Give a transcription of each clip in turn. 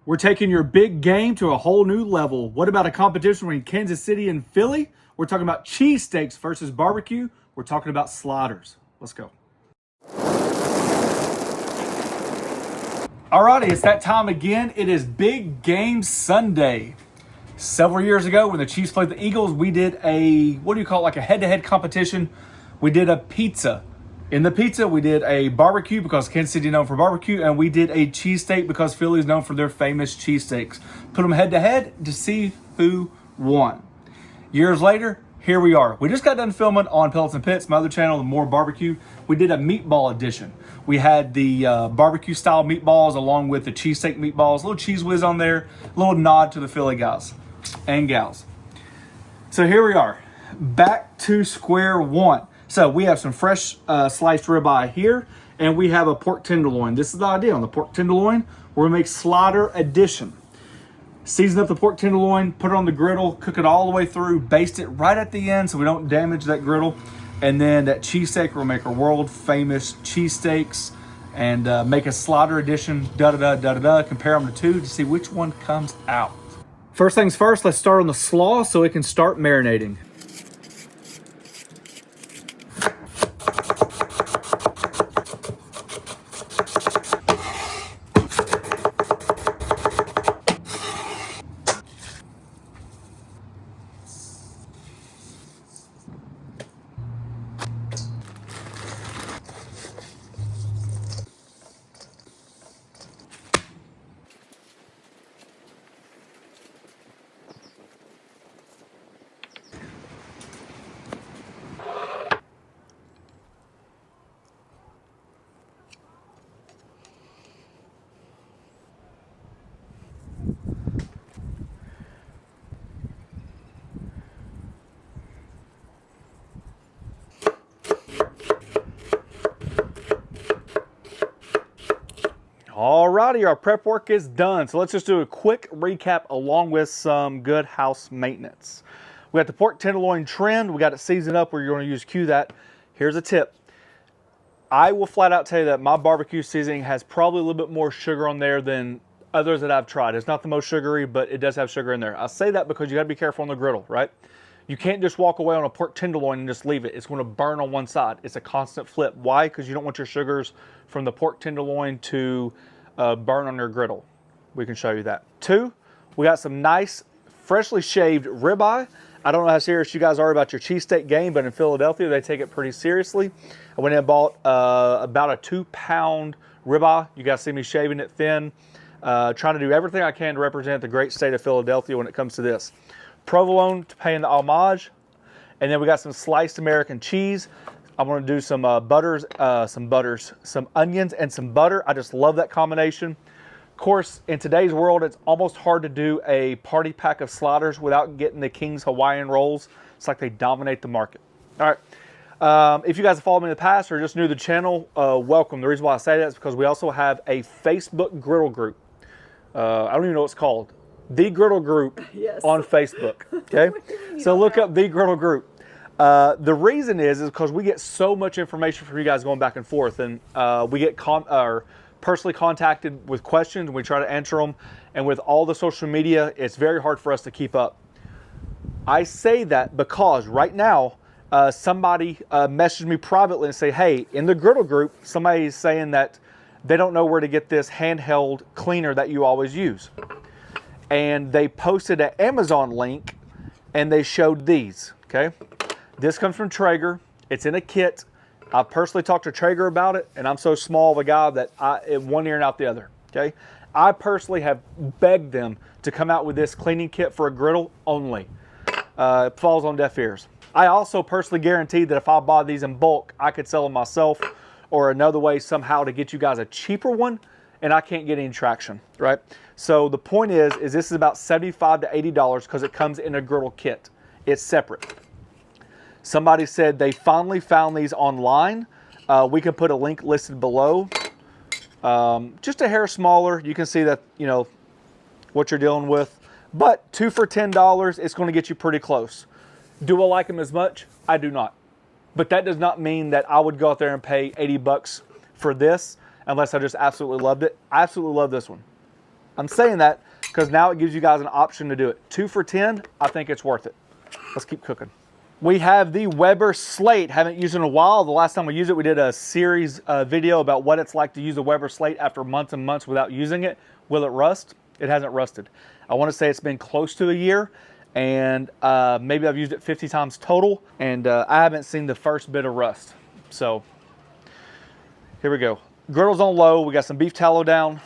We're taking your big game to a whole new level. What about a competition between Kansas City and Philly? We're talking about cheesesteaks versus barbecue. We're talking about sliders. Let's go. Alrighty, it's that time again. It is Big Game Sunday. Several years ago when the Chiefs played the Eagles, we did a, like a head-to-head competition. We did a pizza. In the pizza, we did a barbecue because Kansas City is known for barbecue, and we did a cheesesteak because Philly is known for their famous cheesesteaks. Put them head-to-head to see who won. Years later, here we are. We just got done filming on Pellets and Pits, my other channel, the More Barbecue. We did a meatball edition. We had the barbecue-style meatballs along with the cheesesteak meatballs, a little cheese whiz on there, a little nod to the Philly guys and gals. So here we are, back to square one. So we have some fresh sliced ribeye here, and we have a pork tenderloin. This is the idea. On the pork tenderloin, we're gonna make slider edition. Season up the pork tenderloin, put it on the griddle, cook it all the way through, baste it right at the end so we don't damage that griddle. And then that cheesesteak, we'll make our world famous cheesesteaks and make a slider edition, compare them to two to see which one comes out. First things first, let's start on the slaw so it can start marinating. Alrighty, our prep work is done. So let's just do a quick recap along with some good house maintenance. We got the pork tenderloin trimmed. We got it seasoned up. We're going to use that. Here's a tip. I will flat out tell you that my barbecue seasoning has probably a little bit more sugar on there than others that I've tried. It's not the most sugary, but it does have sugar in there. I say that because you got to be careful on the griddle, right? You can't just walk away on a pork tenderloin and just leave it. It's going to burn on one side. It's a constant flip. Why? Because you don't want your sugars from the pork tenderloin to burn on your griddle. We can show you that. Two, we got some nice, freshly shaved ribeye. I don't know how serious you guys are about your cheesesteak game, but in Philadelphia, they take it pretty seriously. I went and bought about a 2-pound ribeye. You guys see me shaving it thin, trying to do everything I can to represent the great state of Philadelphia when it comes to this. Provolone to pay in the homage. And then we got some sliced American cheese. I'm going to do some some onions and some butter. I just love that combination. Of course, in today's world, it's almost hard to do a party pack of sliders without getting the King's Hawaiian rolls. It's like they dominate the market. All right. If you guys have followed me in the past or just new to the channel, welcome. The reason why I say that is because we also have a Facebook Griddle group. I don't even know what it's called. The Griddle Group yes. On Facebook. Okay, so look up The Griddle Group. The reason is because we get so much information from you guys going back and forth, and we get personally contacted with questions, and we try to answer them. And with all the social media, it's very hard for us to keep up. I say that because right now, somebody messaged me privately and say, hey, in the Griddle Group, somebody is saying that they don't know where to get this handheld cleaner that you always use. And they posted an Amazon link, and they showed these, okay? This comes from Traeger. It's in a kit. I personally talked to Traeger about it, and I'm so small of a guy that one ear and out the other, okay? I personally have begged them to come out with this cleaning kit for a griddle only. It falls on deaf ears. I also personally guaranteed that if I bought these in bulk, I could sell them myself or another way somehow to get you guys a cheaper one, and I can't get any traction, right? So the point is this is about $75 to $80 because it comes in a griddle kit. It's separate. Somebody said they finally found these online. We can put a link listed below. Just a hair smaller. You can see that, you know, what you're dealing with. But 2 for $10, it's going to get you pretty close. Do I like them as much? I do not. But that does not mean that I would go out there and pay 80 bucks for this unless I just absolutely loved it. I absolutely love this one. I'm saying that because now it gives you guys an option to do it. 2 for $10, I think it's worth it. Let's keep cooking. We have the Weber Slate. Haven't used it in a while. The last time we used it, we did a series video about what it's like to use a Weber Slate after months and months without using it. Will it rust? It hasn't rusted. I want to say it's been close to a year, and maybe I've used it 50 times total, and I haven't seen the first bit of rust. So here we go. Griddle's on low. We got some beef tallow down.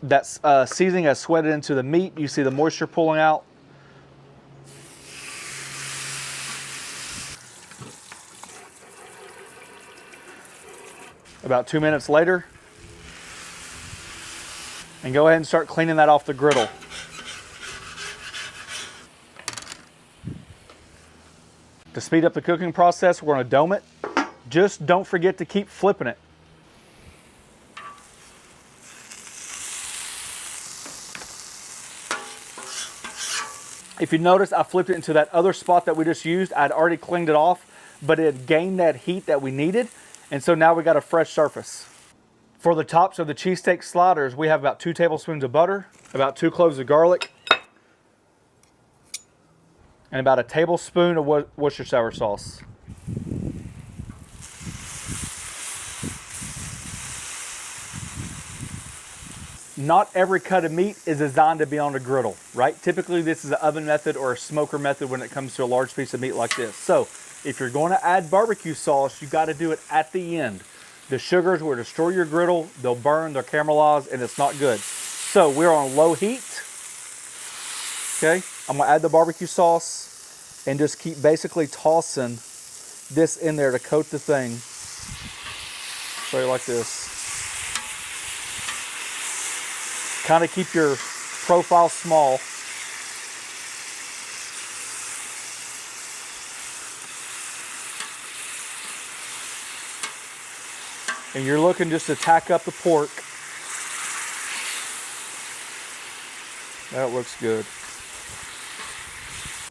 That seasoning has sweated into the meat. You see the moisture pulling out. About 2 minutes later, and go ahead and start cleaning that off the griddle. To speed up the cooking process, we're going to dome it. Just don't forget to keep flipping it. If you notice, I flipped it into that other spot that we just used. I'd already cleaned it off, but it gained that heat that we needed. And so now we got a fresh surface. For the tops of the cheesesteak sliders, we have about 2 tablespoons of butter, about 2 cloves of garlic, and about a tablespoon of Worcestershire sauce. Not every cut of meat is designed to be on a griddle, right? Typically this is an oven method or a smoker method when it comes to a large piece of meat like this. So if you're going to add barbecue sauce, you got to do it at the end. The sugars will destroy your griddle, they'll burn, they'll caramelize, and it's not good. So we're on low heat. Okay, I'm gonna add the barbecue sauce and just keep basically tossing this in there to coat the thing. So like this. Kind of keep your profile small. And you're looking just to tack up the pork. That looks good.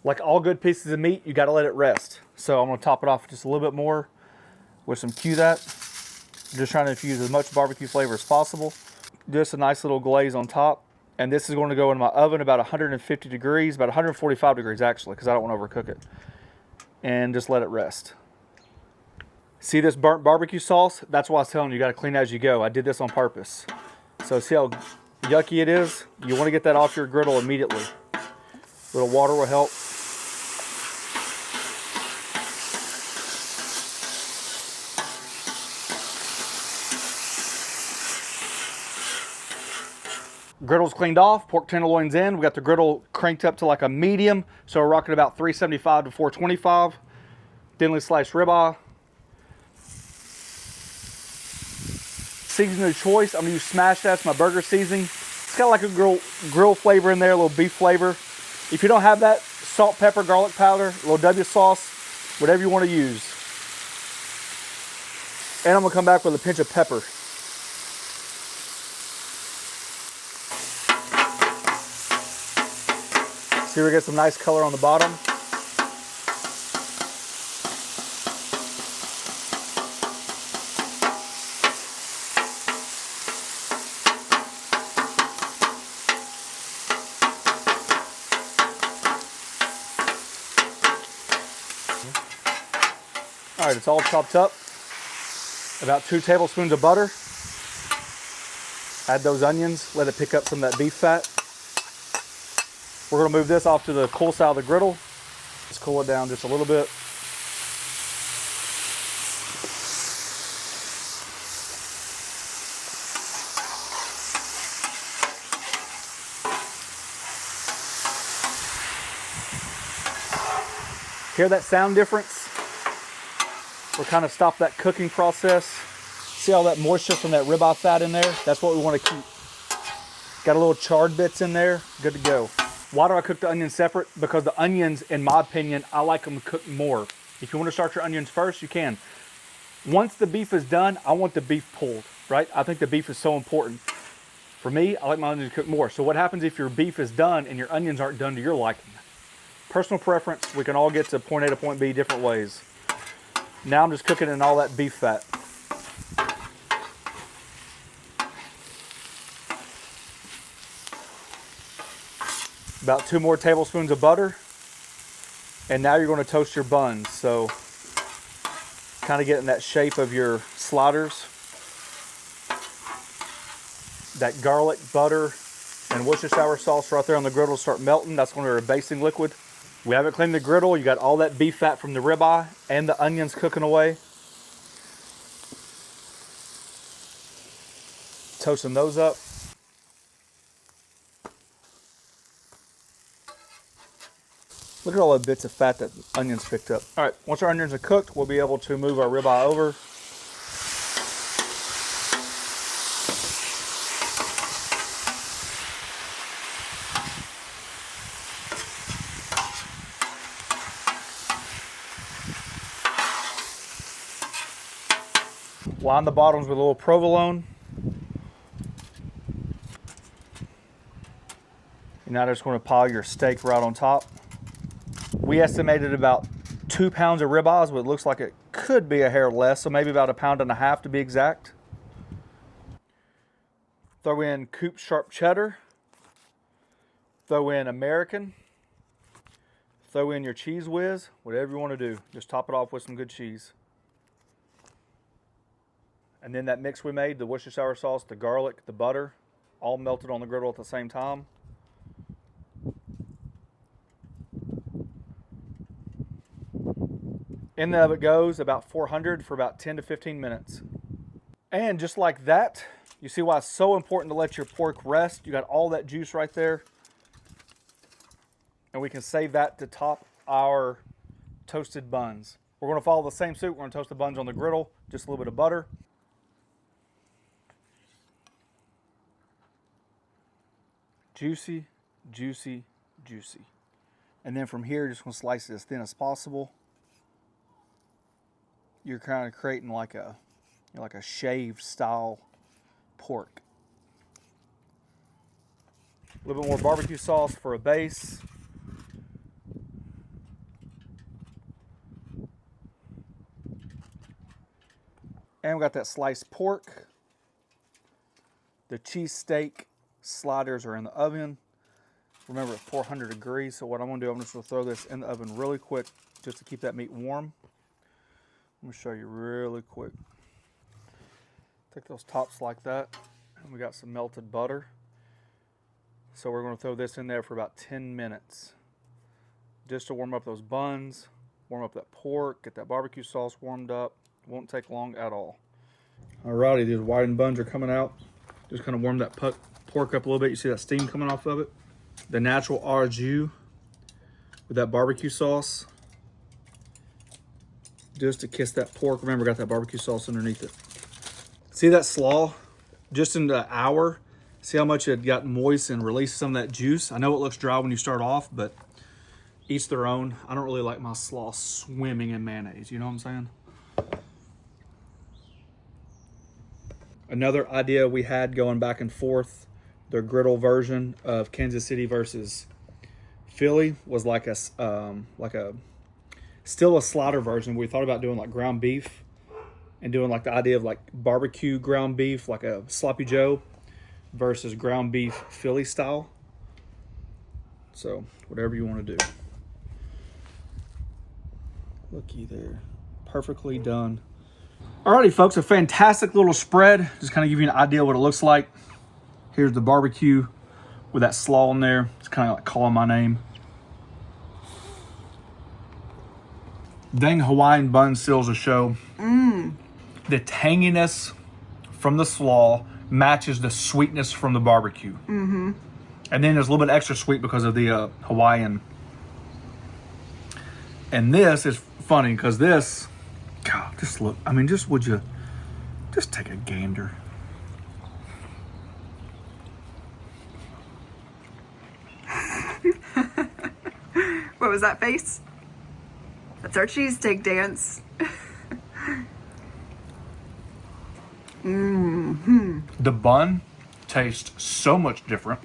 Like all good pieces of meat, you got to let it rest. So I'm going to top it off just a little bit more with some Q-That. Just trying to infuse as much barbecue flavor as possible. Just a nice little glaze on top. And this is going to go in my oven about 150 degrees, about 145 degrees actually, because I don't want to overcook it. And just let it rest. See this burnt barbecue sauce? That's why I was telling you, you got to clean as you go. I did this on purpose. So see how yucky it is? You want to get that off your griddle immediately. A little water will help. Griddle's cleaned off, pork tenderloins in. We got the griddle cranked up to like a medium, so we're rocking about 375 to 425. Thinly sliced ribeye. Seasoning of choice, I'm gonna use Smash. That's my burger seasoning. It's got like a grill flavor in there, a little beef flavor. If you don't have that, salt, pepper, garlic powder, a little W sauce, whatever you want to use. And I'm gonna come back with a pinch of pepper. See, we get some nice color on the bottom. All right, it's all chopped up. About 2 tablespoons of butter. Add those onions, let it pick up some of that beef fat. We're gonna move this off to the cool side of the griddle. Let's cool it down just a little bit. Hear that sound difference? We'll kind of stop that cooking process. See all that moisture from that ribeye fat in there? That's what we want to keep. Got a little charred bits in there, good to go. Why do I cook the onions separate? Because the onions, in my opinion, I like them cooked more. If you want to start your onions first, you can. Once the beef is done, I want the beef pulled, right? I think the beef is so important. For me, I like my onions cooked more. So what happens if your beef is done and your onions aren't done to your liking? Personal preference, we can all get to point A to point B different ways. Now I'm just cooking in all that beef fat. About 2 more tablespoons of butter. And now you're going to toast your buns. So kind of getting that shape of your sliders. That garlic, butter, and Worcestershire sauce right there on the griddle start melting. That's when we're basting liquid. We haven't cleaned the griddle. You got all that beef fat from the ribeye and the onions cooking away. Toasting those up. Look at all the bits of fat that the onions picked up. All right, once our onions are cooked, we'll be able to move our ribeye over. Line the bottoms with a little provolone. And now just going to pile your steak right on top. We estimated about 2 pounds of ribeyes, but it looks like it could be a hair less, so maybe about 1.5 pounds to be exact. Throw in Coop sharp cheddar. Throw in American. Throw in your Cheese Whiz, whatever you want to do. Just top it off with some good cheese. And then that mix we made, the Worcestershire sauce, the garlic, the butter, all melted on the griddle at the same time. In the oven it goes, about 400 for about 10 to 15 minutes. And just like that, you see why it's so important to let your pork rest. You got all that juice right there. And we can save that to top our toasted buns. We're going to follow the same suit. We're going to toast the buns on the griddle, just a little bit of butter. Juicy, juicy, juicy. And then from here, just going to slice it as thin as possible. You're kind of creating like a shaved style pork. A little bit more barbecue sauce for a base. And we got that sliced pork. The cheesesteak sliders are in the oven. Remember, it's 400 degrees, so what I'm going to do, I'm just going to throw this in the oven really quick just to keep that meat warm. I'm going to show you really quick. Take those tops like that, and we got some melted butter. So we're going to throw this in there for about 10 minutes just to warm up those buns, warm up that pork, get that barbecue sauce warmed up. It won't take long at all. Alrighty, these whitened buns are coming out. Just kind of warm that pork up a little bit. You see that steam coming off of it. The natural au jus with that barbecue sauce. Just to kiss that pork. Remember, got that barbecue sauce underneath it. See that slaw? Just in the hour. See how much it got moist and released some of that juice? I know it looks dry when you start off, but each their own. I don't really like my slaw swimming in mayonnaise. You know what I'm saying? Another idea we had going back and forth, the griddle version of Kansas City versus Philly was like a still a slider version. We thought about doing like ground beef and doing like the idea of like barbecue ground beef, like a sloppy joe versus ground beef Philly style. So whatever you want to do. Looky there, perfectly done. Alrighty folks, a fantastic little spread. Just kind of give you an idea what it looks like. Here's the barbecue with that slaw in there. It's kind of like calling my name. Dang Hawaiian bun steals the show. The tanginess from the slaw matches the sweetness from the barbecue. And then there's a little bit extra sweet because of the Hawaiian. And this is funny because this, God, just look. I mean, would you just take a gander? What was that face? That's our cheesesteak dance. The bun tastes so much different.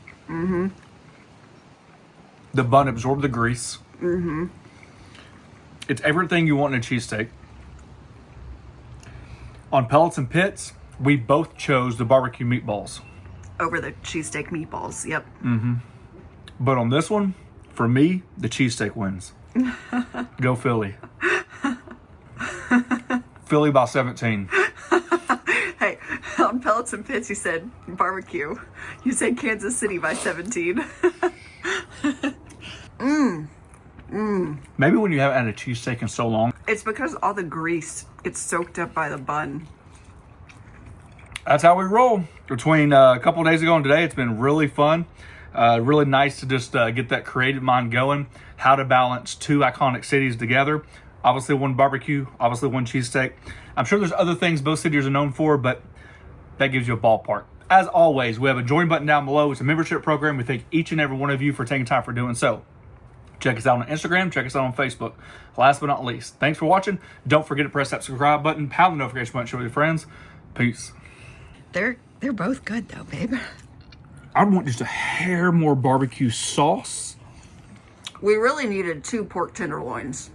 The bun absorbed the grease. It's everything you want in a cheesesteak. On Pellets and Pits, we both chose the barbecue meatballs. Over the cheesesteak meatballs, yep. But on this one, for me, the cheesesteak wins. Go Philly. Philly by 17. Hey, on Pellets and Pits, you said barbecue. You said Kansas City by 17. Maybe when you haven't had a cheesesteak in so long. It's because all the grease gets soaked up by the bun. That's how we roll. Between a couple of days ago and today, it's been really fun. Really nice to just get that creative mind going. How to balance two iconic cities together. Obviously one barbecue, obviously one cheesesteak. I'm sure there's other things both cities are known for, but that gives you a ballpark. As always, we have a join button down below. It's a membership program. We thank each and every one of you for taking time for doing so. Check us out on Instagram. Check us out on Facebook. Last but not least, thanks for watching. Don't forget to press that subscribe button, pound the notification button, share with your friends. Peace. They're both good though, babe. I want just a hair more barbecue sauce. We really needed 2 pork tenderloins.